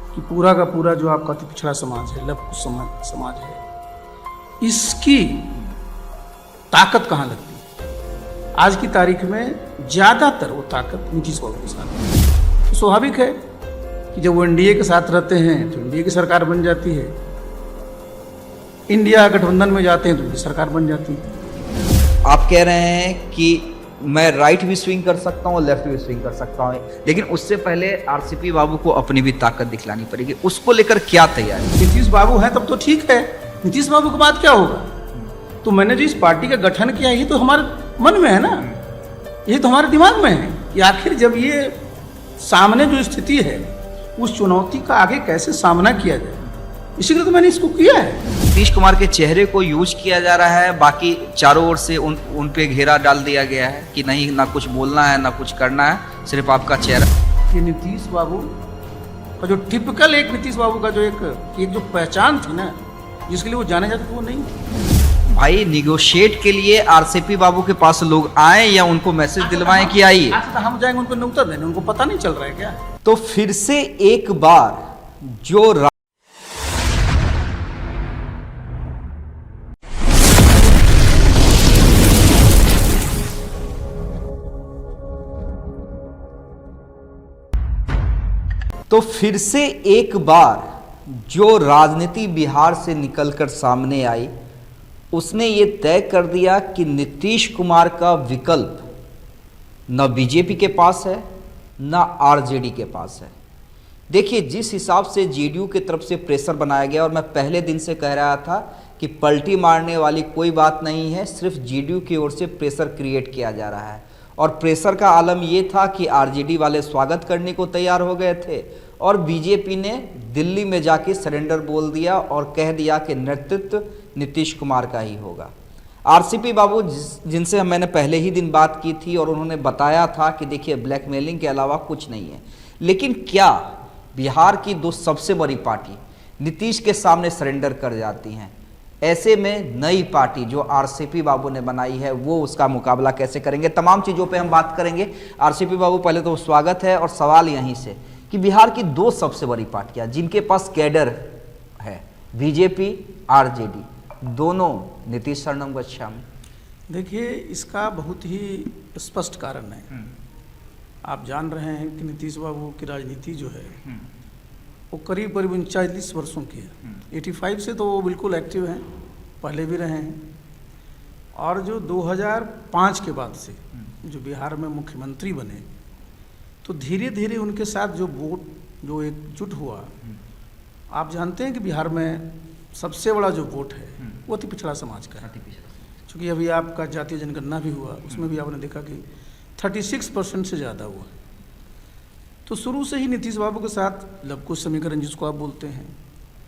कि पूरा का पूरा जो आपका अति पिछड़ा समाज है, लघु समाज है, इसकी ताकत कहाँ लगती है? आज की तारीख में ज़्यादातर वो ताकत नीतीश बाबू के साथ है। तो स्वाभाविक है कि जब वो एनडीए के साथ रहते हैं तो एनडीए की सरकार बन जाती है, इंडिया गठबंधन में जाते हैं तो उनकी सरकार बन जाती है। आप कह रहे हैं कि मैं राइट भी स्विंग कर सकता हूँ, लेफ्ट भी स्विंग कर सकता हूँ, लेकिन उससे पहले आरसीपी बाबू को अपनी भी ताकत दिखलानी पड़ेगी। उसको लेकर क्या तैयारी? नीतीश बाबू हैं तब तो ठीक है, नीतीश बाबू के बाद क्या होगा? तो मैंने जो इस पार्टी का गठन किया यही तो हमारे मन में है ना, यही तो हमारे दिमाग में है कि आखिर जब ये सामने जो स्थिति है उस चुनौती का आगे कैसे सामना किया जाए, इसीलिए तो मैंने इसको किया है। नीतीश कुमार के चेहरे को यूज किया जा रहा है, बाकी चारों ओर से उन पे घेरा डाल दिया गया है कि नहीं, ना कुछ बोलना है ना कुछ करना है, सिर्फ आपका चेहरा। ये नीतीश बाबू का जो टिपिकल एक नीतीश बाबू का जो एक जो पहचान थी ना, जिसके लिए वो जाने जाते थे, वो नहीं। भाई निगोशिएट के लिए आरसीपी बाबू के पास लोग आए या उनको मैसेज दिलवाएं कि आइए? अच्छा, हम जाएंगे उनको न्योता देने, उनको पता नहीं चल रहा है क्या? तो फिर से एक बार जो राजनीति बिहार से निकलकर सामने आई, उसने ये तय कर दिया कि नीतीश कुमार का विकल्प न बीजेपी के पास है न आरजेडी के पास है। देखिए, जिस हिसाब से जेडीयू की तरफ से प्रेशर बनाया गया, और मैं पहले दिन से कह रहा था कि पलटी मारने वाली कोई बात नहीं है, सिर्फ जेडीयू की ओर से प्रेशर क्रिएट किया जा रहा है। और प्रेशर का आलम ये था कि आरजेडी वाले स्वागत करने को तैयार हो गए थे और बीजेपी ने दिल्ली में जाके सरेंडर बोल दिया और कह दिया कि नेतृत्व नीतीश कुमार का ही होगा। आरसीपी बाबू जिनसे मैंने पहले ही दिन बात की थी और उन्होंने बताया था कि देखिए, ब्लैकमेलिंग के अलावा कुछ नहीं है, लेकिन क्या बिहार की दो सबसे बड़ी पार्टी नीतीश के सामने सरेंडर कर जाती हैं? ऐसे में नई पार्टी जो आरसीपी बाबू ने बनाई है वो उसका मुकाबला कैसे करेंगे? तमाम चीज़ों पे हम बात करेंगे। आरसीपी बाबू, पहले तो स्वागत है, और सवाल यहीं से कि बिहार की दो सबसे बड़ी पार्टियां जिनके पास कैडर है, बीजेपी आरजेडी, दोनों नीतीश शरणम गच्छामि। देखिए, इसका बहुत ही स्पष्ट कारण है। आप जान रहे हैं कि नीतीश बाबू की राजनीति जो है वो करीब 39 वर्षों की है। 85 से तो वो बिल्कुल एक्टिव हैं, पहले भी रहे हैं, और जो 2005 के बाद से जो बिहार में मुख्यमंत्री बने, तो धीरे धीरे उनके साथ जो वोट जो एकजुट हुआ, आप जानते हैं कि बिहार में सबसे बड़ा जो वोट है वो अति पिछड़ा समाज का है। चूँकि अभी आपका जातीय जनगणना भी हुआ, उसमें भी आपने देखा कि 36% से ज़्यादा हुआ है। तो शुरू से ही नीतीश बाबू के साथ लवकुश समीकरण, जिसको आप बोलते हैं,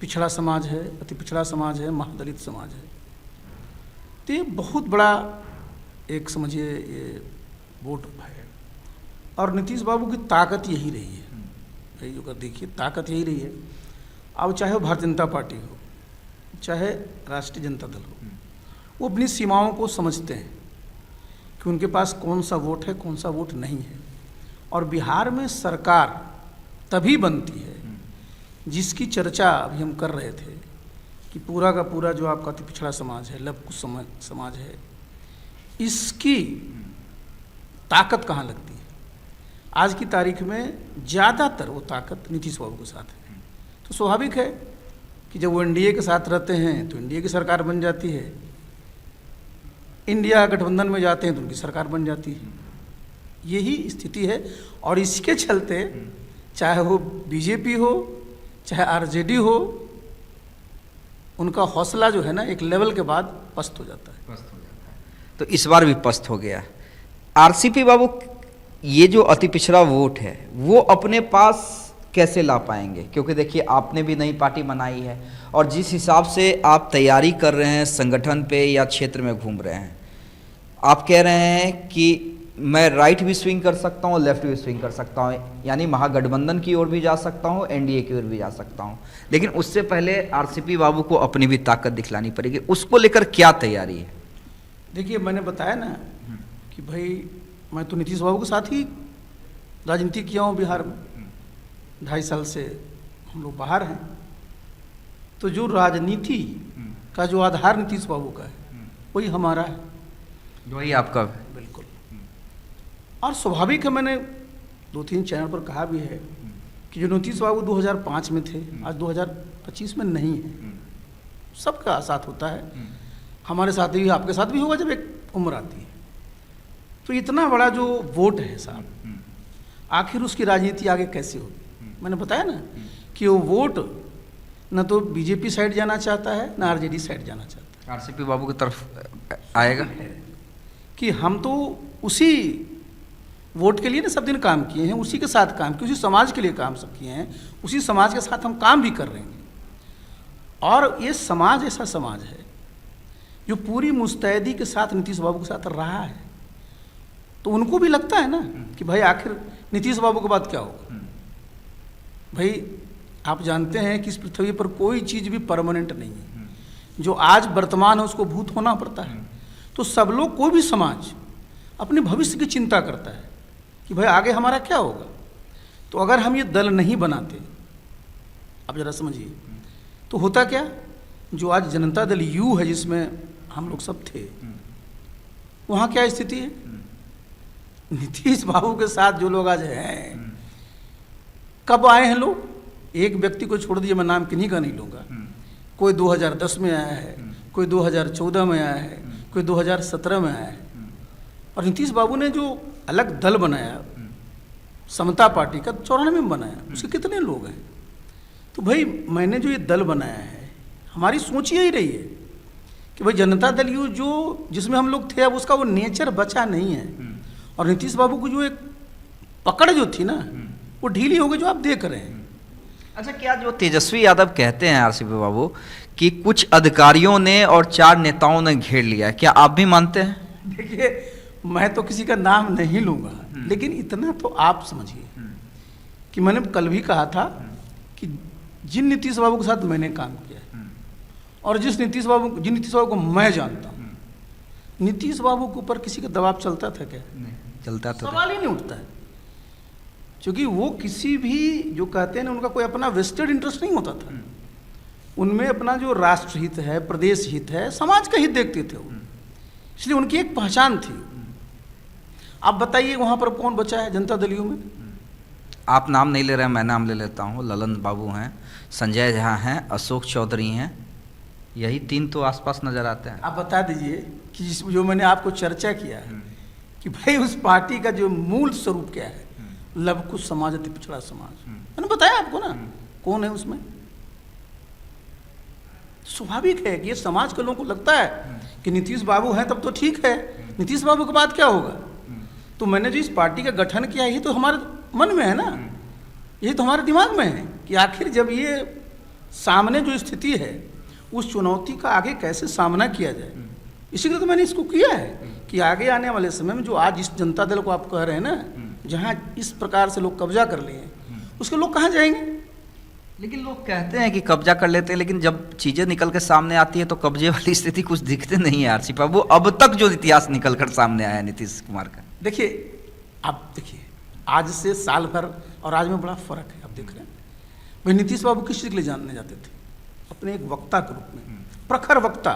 पिछड़ा समाज है, अति पिछड़ा समाज है, महादलित समाज है, तो ये बहुत बड़ा एक समझिए ये वोट है। और नीतीश बाबू की ताकत यही रही है, भाई जो कर देखिए, ताकत यही रही है। अब चाहे वो भारतीय जनता पार्टी हो, चाहे राष्ट्रीय जनता दल हो, वो अपनी सीमाओं को समझते हैं कि उनके पास कौन सा वोट है, कौन सा वोट नहीं है। और बिहार में सरकार तभी बनती है जिसकी चर्चा अभी हम कर रहे थे कि पूरा का पूरा जो आपका अति पिछड़ा समाज है, लघु समाज है, इसकी ताकत कहाँ लगती है? आज की तारीख में ज़्यादातर वो ताकत नीतीश बाबू के साथ है। तो स्वाभाविक है कि जब वो एनडीए के साथ रहते हैं तो एनडीए की सरकार बन जाती है, इंडिया गठबंधन में जाते हैं तो उनकी सरकार बन जाती है। यही स्थिति है, और इसके चलते चाहे वो बीजेपी हो चाहे आरजेडी हो, उनका हौसला जो है ना एक लेवल के बाद पस्त हो जाता है। तो इस बार भी पस्त हो गया। आरसीपी बाबू, ये जो अति पिछड़ा वोट है वो अपने पास कैसे ला पाएंगे? क्योंकि देखिए, आपने भी नई पार्टी बनाई है और जिस हिसाब से आप तैयारी कर रहे हैं संगठन पे या क्षेत्र में घूम रहे हैं, आप कह रहे हैं कि मैं राइट भी स्विंग कर सकता हूँ, लेफ्ट भी स्विंग कर सकता हूँ, यानी महागठबंधन की ओर भी जा सकता हूँ, एनडीए की ओर भी जा सकता हूँ, लेकिन उससे पहले आरसीपी बाबू को अपनी भी ताकत दिखलानी पड़ेगी। उसको लेकर क्या तैयारी है? देखिए, मैंने बताया ना कि भाई मैं तो नीतीश बाबू के साथ ही राजनीति किया हूँ बिहार में, 2.5 साल से हम लोग बाहर हैं, तो जो राजनीति का जो आधार नीतीश बाबू का है वही हमारा है, वही आपका है। बिल्कुल। और स्वाभाविक है, मैंने 2-3 चैनल पर कहा भी है कि जो नीतीश बाबू 2005 में थे आज 2025 में नहीं है। सबका साथ होता है, हमारे साथ भी, आपके साथ भी होगा जब एक उम्र आती है। तो इतना बड़ा जो वोट है साहब, आखिर उसकी राजनीति आगे कैसे होगी? मैंने बताया ना कि वो वोट न तो बीजेपी साइड जाना चाहता है न आरजेडी साइड जाना चाहता है, आरसीपी बाबू की तरफ आएगा। कि हम तो उसी वोट के लिए ना सब दिन काम किए हैं, उसी के साथ काम किए, उसी समाज के लिए काम सब किए हैं, उसी समाज के साथ हम काम भी कर रहे हैं। और ये समाज ऐसा समाज है जो पूरी मुस्तैदी के साथ नीतीश बाबू के साथ रहा है, तो उनको भी लगता है ना कि भाई आखिर नीतीश बाबू के बाद क्या होगा। भाई आप जानते हैं कि इस पृथ्वी पर कोई चीज़ भी परमानेंट नहीं है, जो आज वर्तमान है उसको भूत होना पड़ता है। तो सब लोग, कोई भी समाज अपने भविष्य की चिंता करता है कि भाई आगे हमारा क्या होगा। तो अगर हम ये दल नहीं बनाते, आप जरा समझिए, तो होता क्या, जो आज जनता दल यू है जिसमें हम लोग सब थे, वहाँ क्या स्थिति है? नीतीश बाबू के साथ जो लोग आज हैं, कब आए हैं लोग? एक व्यक्ति को छोड़ दिए, मैं नाम किन्हीं का नहीं लूँगा। कोई 2010 में आया है, कोई 2014 में आया है, कोई 2017 में आया है। और नीतीश बाबू ने जो अलग दल बनाया, समता पार्टी का 94 में बनाया, उसके कितने लोग हैं? तो भाई मैंने जो ये दल बनाया है, हमारी सोच यही रही है कि भाई जनता दल यू जो जिसमें हम लोग थे, अब उसका वो नेचर बचा नहीं है। और नीतीश बाबू को जो एक पकड़ जो थी ना, वो ढीली हो गई, जो आप देख रहे हैं। अच्छा, क्या जो तेजस्वी यादव कहते हैं आरसीपी बाबू कि कुछ अधिकारियों ने और 4 नेताओं ने घेर लिया, क्या आप भी मानते हैं? देखिए, मैं तो किसी का नाम नहीं लूँगा, लेकिन इतना तो आप समझिए कि मैंने कल भी कहा था कि जिन नीतीश बाबू के साथ मैंने काम किया है और जिन नीतीश बाबू को मैं जानता हूँ, नीतीश बाबू के ऊपर किसी का दबाव चलता था क्या? नहीं चलता, तो सवाल ही नहीं उठता है। क्योंकि वो किसी भी, जो कहते हैं ना, उनका कोई अपना वेस्टेड इंटरेस्ट नहीं होता था। उनमें अपना जो राष्ट्र हित है, प्रदेश हित है, समाज का हित देखते थे वो, इसलिए उनकी एक पहचान थी। आप बताइए वहाँ पर कौन बचा है जनता दल यू में? आप नाम नहीं ले रहे हैं, मैं नाम ले लेता हूँ। ललन बाबू हैं, संजय झा हैं, अशोक चौधरी हैं, यही 3 तो आसपास नजर आते हैं। आप बता दीजिए कि जो मैंने आपको चर्चा किया है कि भाई उस पार्टी का जो मूल स्वरूप क्या है, लव कुश समाज, अति पिछड़ा समाज, मैंने बताया आपको ना कौन है उसमें। स्वाभाविक है कि ये समाज के लोगों को लगता है कि नीतीश बाबू हैं तब तो ठीक है, नीतीश बाबू के बाद क्या होगा। तो मैंने जो इस पार्टी का गठन किया, ये तो हमारे मन में है ना, यही तो हमारे दिमाग में है कि आखिर जब ये सामने जो स्थिति है, उस चुनौती का आगे कैसे सामना किया जाए, इसीलिए तो मैंने इसको किया है कि आगे आने वाले समय में जो आज इस जनता दल को आप कह रहे हैं ना, जहाँ इस प्रकार से लोग कब्जा कर लिए, उसके लोग कहाँ जाएंगे? लेकिन लोग कहते हैं कि कब्जा कर लेते हैं, लेकिन जब चीज़ें निकल के सामने आती है तो कब्जे वाली स्थिति कुछ दिखते नहीं है आरसीपी बाबू। अब तक जो इतिहास निकल कर सामने आया नीतीश कुमार का, देखिए, आप देखिए आज से साल भर और आज में बड़ा फर्क है। आप देख रहे हैं भाई, नीतीश बाबू किस चीज़ के लिए जानने जाते थे? अपने एक वक्ता के रूप में, प्रखर वक्ता,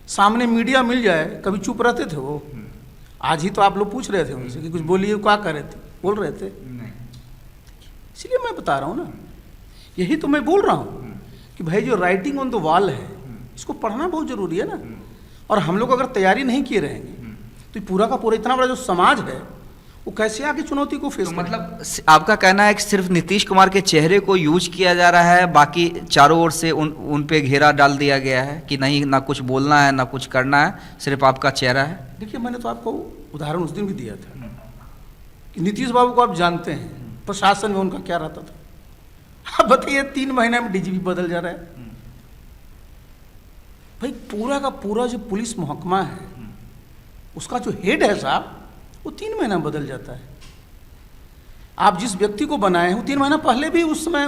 सामने मीडिया मिल जाए, कभी चुप रहते थे वो। आज ही तो आप लोग पूछ रहे थे उनसे कि कुछ बोलिए, क्या कर रहे थे, बोल रहे थे। इसलिए मैं बता रहा हूँ ना, यही तो मैं बोल रहा हूँ कि भाई जो राइटिंग ऑन द वॉल है, इसको पढ़ना बहुत जरूरी है ना। और हम लोग अगर तैयारी नहीं किए रहेंगे तो पूरा का पूरा इतना बड़ा जो समाज है, वो कैसे आगे चुनौती को फेस तो मतलब आपका कहना है कि सिर्फ नीतीश कुमार के चेहरे को यूज किया जा रहा है, बाकी चारों ओर से उन पे घेरा डाल दिया गया है कि नहीं, ना कुछ बोलना है ना कुछ करना है, सिर्फ आपका चेहरा है? देखिए, मैंने तो आपको उदाहरण उस दिन भी दिया था कि नीतीश बाबू को आप जानते हैं, प्रशासन में उनका क्या रहता था। आप बताइए, 3 महीने में डीजीपी बदल जा रहा है। भाई पूरा का पूरा जो पुलिस महकमा है, उसका जो हेड है साहब, वो 3 महीना बदल जाता है। आप जिस व्यक्ति को बनाए हैं, वो 3 महीना पहले भी उस समय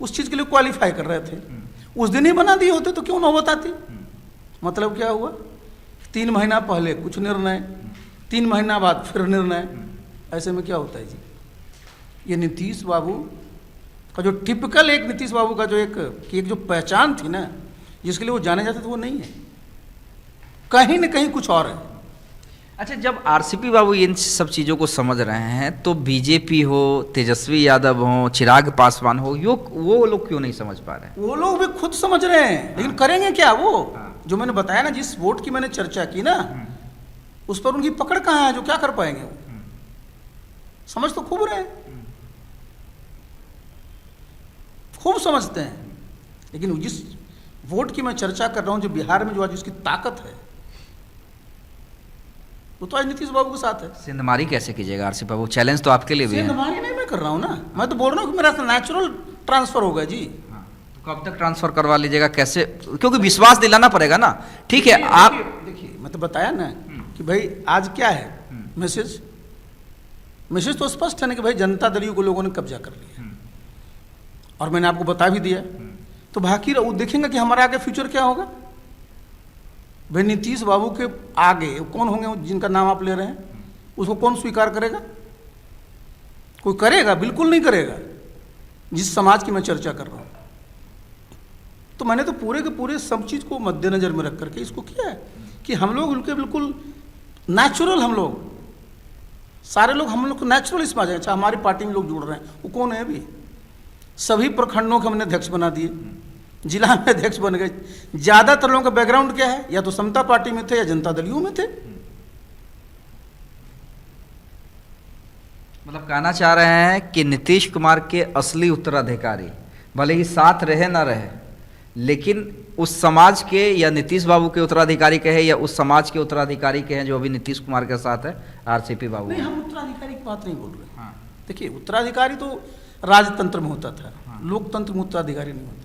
उस चीज़ के लिए क्वालिफाई कर रहे थे, उस दिन ही बना दिए होते तो क्यों ना बताती। मतलब क्या हुआ, 3 महीना पहले कुछ निर्णय, 3 महीना बाद फिर निर्णय। ऐसे में क्या होता है जी? ये नीतीश बाबू का जो टिपिकल एक नीतीश बाबू का जो एक जो पहचान थी ना, जिसके लिए वो जाने जाते थे, वो नहीं है, कहीं न कहीं कुछ और है। अच्छा, जब आरसीपी बाबू इन सब चीज़ों को समझ रहे हैं तो बीजेपी हो, तेजस्वी यादव हो, चिराग पासवान हो, वो लोग क्यों नहीं समझ पा रहे हैं? वो लोग भी खुद समझ रहे हैं, लेकिन करेंगे क्या? वो जो मैंने बताया ना, जिस वोट की मैंने चर्चा की ना, उस पर उनकी पकड़ कहाँ है? जो क्या कर पाएंगे वो? समझ तो खूब रहे हैं, खूब समझते हैं, लेकिन जिस वोट की मैं चर्चा कर रहा हूं, जो बिहार में जो आज उसकी ताकत है, वो तो आज नीतीश बाबू के साथ है। सिंधमारी कैसे कीजिएगा आरसीपी बाबू? चैलेंज तो आपके लिए भी है। सिंधमारी नहीं मैं कर रहा हूं ना, मैं तो बोल रहा हूं कि मेरा नेचुरल ट्रांसफर होगा जी। तो कब तक ट्रांसफर करवा लीजिएगा, कैसे? क्योंकि विश्वास दिलाना पड़ेगा ना। ठीक है, आप देखिए, मैं तो बताया ना कि भाई आज क्या है मैसेज तो स्पष्ट है ना कि भाई जनता दल को लोगों ने कब्जा कर लिया, और मैंने आपको बता भी दिया। तो बाकी वो देखेंगे कि हमारा आगे फ्यूचर क्या होगा। भाई नीतीश बाबू के आगे कौन होंगे जिनका नाम आप ले रहे हैं? उसको कौन स्वीकार करेगा? कोई करेगा? बिल्कुल नहीं करेगा, जिस समाज की मैं चर्चा कर रहा हूं। तो मैंने तो पूरे के पूरे सब चीज़ को मद्देनजर में रख करके इसको किया है कि हम लोग उनके बिल्कुल नेचुरल, हम लोग सारे लोग हम लोग को नेचुरल इसमें आ जाए। अच्छा, हमारी पार्टी में लोग जुड़ रहे हैं, वो कौन है? अभी सभी प्रखंडों के हमने अध्यक्ष बना दिए, जिला में अध्यक्ष बन गए। ज्यादातर लोगों का बैकग्राउंड क्या है? या तो समता पार्टी में थे या जनता दलियों में थे। मतलब कहना चाह रहे हैं कि नीतीश कुमार के असली उत्तराधिकारी भले ही साथ रहे ना रहे, लेकिन उस समाज के या नीतीश बाबू के उत्तराधिकारी कहे या उस समाज के उत्तराधिकारी कहे जो अभी नीतीश कुमार के साथ है, आरसीपी बाबू। नहीं, हम उत्तराधिकारी की बात नहीं बोल रहे। हाँ, देखिए, उत्तराधिकारी तो राजतंत्र में होता था। हाँ। लोकतंत्र में उत्तराधिकारी नहीं होता।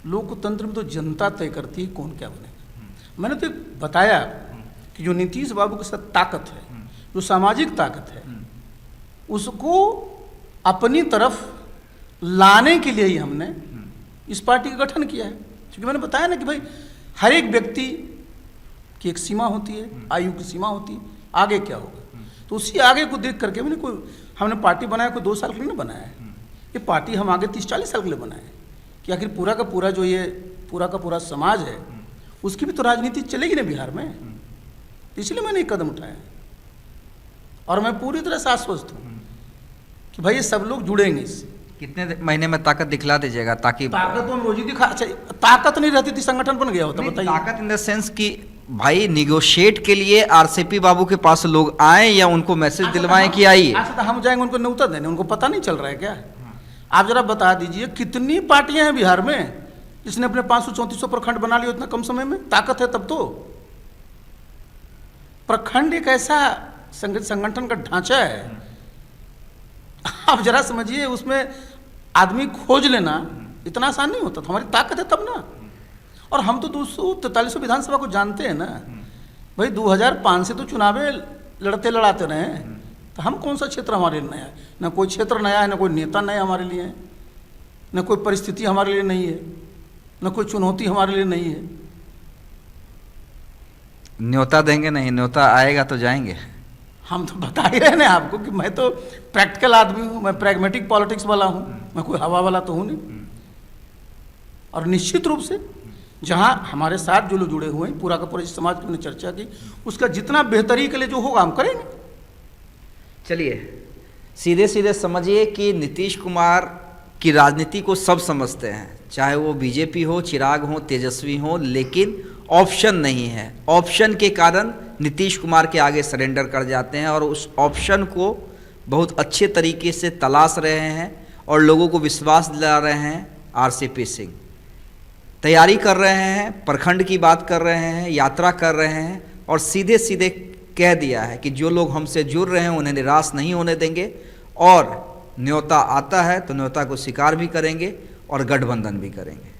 लोकतंत्र में तो जनता तय करती है कौन क्या बनेगा। मैंने तो बताया कि जो नीतीश बाबू के साथ ताकत है, जो सामाजिक ताकत है, उसको अपनी तरफ लाने के लिए ही हमने इस पार्टी का गठन किया है। क्योंकि मैंने बताया ना कि भाई हर एक व्यक्ति की एक सीमा होती है, आयु की सीमा होती है, आगे क्या होगा। तो उसी आगे को देख करके हमने पार्टी बनाया। कोई 2 साल के लिए नहीं बनाया है, ये पार्टी हम आगे 30-40 साल के लिए बनाए कि आखिर पूरा का पूरा जो ये पूरा का पूरा समाज है, उसकी भी तो राजनीति चलेगी ना बिहार में। इसलिए मैंने एक कदम उठाया, और मैं पूरी तरह से आश्वस्त हूँ कि भाई ये सब लोग जुड़ेंगे इससे। कितने महीने में ताकत दिखला दीजिएगा? ताकि ताकत तो हम रोज ही दिखा। अच्छा, ताकत नहीं रहती थी संगठन बन गया होता? बताइए। ताकत इन द सेंस कि भाई निगोशिएट के लिए आरसीपी बाबू के पास लोग आए या उनको मैसेज दिलवाएं कि आइए। अच्छा, तो हम जाएंगे उनको न्योता देने? उनको पता नहीं चल रहा है क्या? आप जरा बता दीजिए कितनी पार्टियां हैं बिहार में जिसने अपने 500-3400 प्रखंड बना लिए इतना कम समय में? ताकत है तब तो। प्रखंड एक ऐसा संगठन का ढांचा है, आप जरा समझिए, उसमें आदमी खोज लेना इतना आसान नहीं होता। हमारी ताकत है तब ना। और हम तो 243 विधानसभा को जानते हैं ना भाई। 2005 से तो चुनावे लड़ते लड़ाते रहे हैं, तो हम कौन सा क्षेत्र हमारे लिए नया है? ना कोई क्षेत्र नया है, ना कोई नेता नया हमारे लिए है, ना कोई परिस्थिति हमारे लिए नहीं है, ना कोई चुनौती हमारे लिए नहीं है। न्योता देंगे नहीं, न्योता आएगा तो जाएंगे। हम तो बता ही रहे ना आपको कि मैं तो प्रैक्टिकल आदमी हूँ, मैं प्रैग्मेटिक पॉलिटिक्स वाला हूँ, मैं कोई हवा वाला तो हूँ नहीं। और निश्चित रूप से जहाँ हमारे साथ जो लोग जुड़े हुए हैं, पूरा का पूरा इस समाज की हमने चर्चा की, उसका जितना बेहतरी के लिए जो होगा हम करेंगे। चलिए, सीधे सीधे समझिए कि नीतीश कुमार की राजनीति को सब समझते हैं, चाहे वो बीजेपी हो, चिराग हो, तेजस्वी हो, लेकिन ऑप्शन नहीं है। ऑप्शन के कारण नीतीश कुमार के आगे सरेंडर कर जाते हैं और उस ऑप्शन को बहुत अच्छे तरीके से तलाश रहे हैं और लोगों को विश्वास दिला रहे हैं। आरसीपी सिंह तैयारी कर रहे हैं, प्रखंड की बात कर रहे हैं, यात्रा कर रहे हैं और सीधे सीधे कह दिया है कि जो लोग हमसे जुड़ रहे हैं उन्हें निराश नहीं होने देंगे और न्योता आता है तो न्योता को स्वीकार भी करेंगे और गठबंधन भी करेंगे।